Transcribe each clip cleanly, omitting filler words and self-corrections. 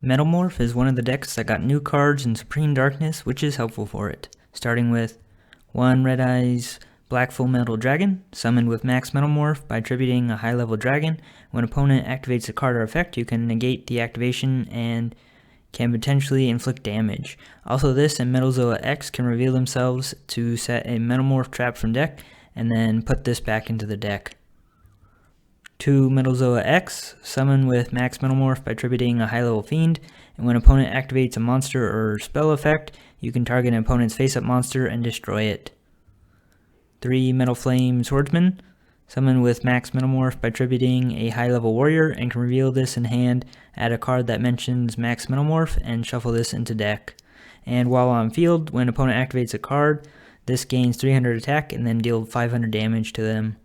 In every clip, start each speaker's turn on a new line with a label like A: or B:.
A: Metalmorph is one of the decks that got new cards in Supreme Darkness, which is helpful for it. Starting with 1 Red Eyes Black Fullmetal Dragon, summoned with Max Metalmorph by attributing a high level dragon. When opponent activates a card or effect, you can negate the activation and can potentially inflict damage. Also, this and Metalzoa X can reveal themselves to set a Metalmorph trap from deck, and then put this back into the deck. 2 Metalzoa X, summon with Max Metalmorph by attributing a high level fiend, and when opponent activates a monster or spell effect, you can target an opponent's face-up monster and destroy it. 3 Metalflame Swordsman, summon with Max Metalmorph by attributing a high level warrior, and can reveal this in hand, add a card that mentions Max Metalmorph, and shuffle this into deck. And while on field, when opponent activates a card, this gains 300 attack and then deal 500 damage to them.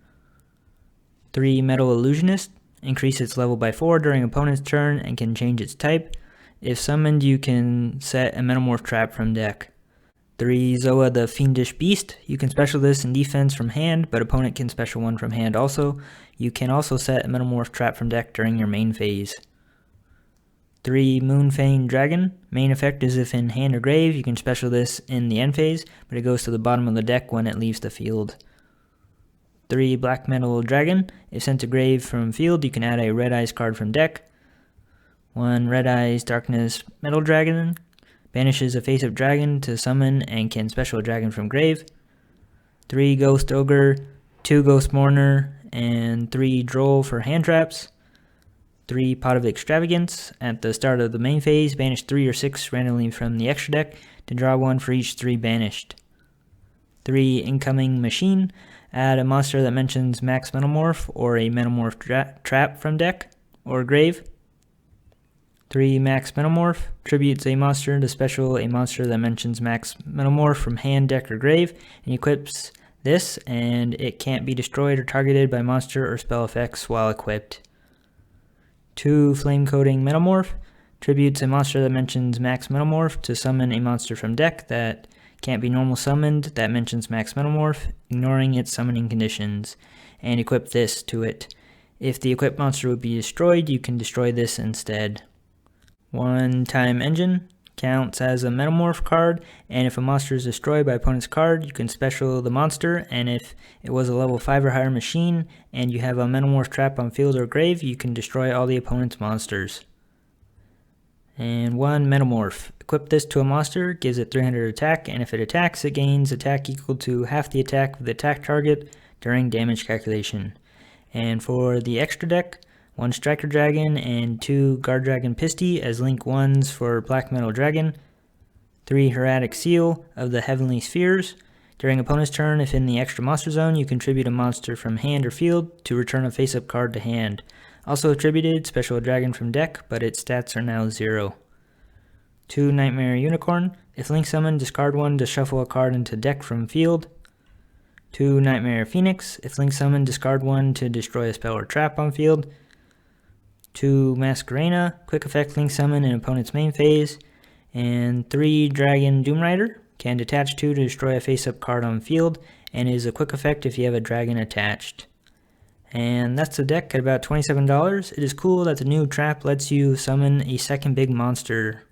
A: 3 Metal Illusionist, increase its level by 4 during opponent's turn and can change its type. If summoned, you can set a Metalmorph trap from deck. 3 Zoa the Fiendish Beast, you can special this in defense from hand, but opponent can special one from hand also. You can also set a Metalmorph trap from deck during your main phase. 3 Moonfang Dragon, main effect is if in hand or grave, you can special this in the end phase, but it goes to the bottom of the deck when it leaves the field. 3 Black Metal Dragon, if sent to grave from field, you can add a Red Eyes card from deck. 1 Red Eyes Darkness Metal Dragon, banishes a face-up dragon to summon and can special a dragon from grave. 3 Ghost Ogre, 2 Ghost Mourner, and 3 Droll for hand traps. 3 Pot of Extravagance, at the start of the main phase, banish 3 or 6 randomly from the extra deck to draw 1 for each 3 banished. 3 Incoming Machine, add a monster that mentions Max Metalmorph or a Metalmorph trap from deck or grave. 3 Max Metalmorph, tributes a monster to special a monster that mentions Max Metalmorph from hand, deck, or grave, and equips this, and it can't be destroyed or targeted by monster or spell effects while equipped. 2 Flame Coating Metalmorph, tributes a monster that mentions Max Metalmorph to summon a monster from deck that can't be normal summoned that mentions Max Metalmorph, ignoring its summoning conditions, and equip this to it. If the equipped monster would be destroyed, you can destroy this instead. 1 Time Engine, counts as a Metalmorph card, and if a monster is destroyed by opponent's card, you can special the monster, and if it was a level 5 or higher machine, and you have a Metalmorph trap on field or grave, you can destroy all the opponent's monsters. And 1 Metalmorph, equip this to a monster, gives it 300 attack, and if it attacks, it gains attack equal to half the attack of the attack target during damage calculation. And for the extra deck, 1 Striker Dragon and 2 Guard Dragon Pisty as link 1s for Black Metal Dragon. 3 Hieratic Seal of the Heavenly Spheres. During opponent's turn, if in the extra monster zone, you contribute a monster from hand or field to return a face-up card to hand. Also attributed, special a dragon from deck, but its stats are now 0. 2 Knightmare Unicorn. If link summoned, discard 1 to shuffle a card into deck from field. 2 Knightmare Phoenix. If link summoned, discard 1 to destroy a spell or trap on field. 2 Masquerena, quick effect link summon in opponent's main phase. And 3 Dragon Doomrider, can detach 2 to destroy a face-up card on field, and is a quick effect if you have a dragon attached. And that's the deck at about $27. It is cool that the new trap lets you summon a second big monster.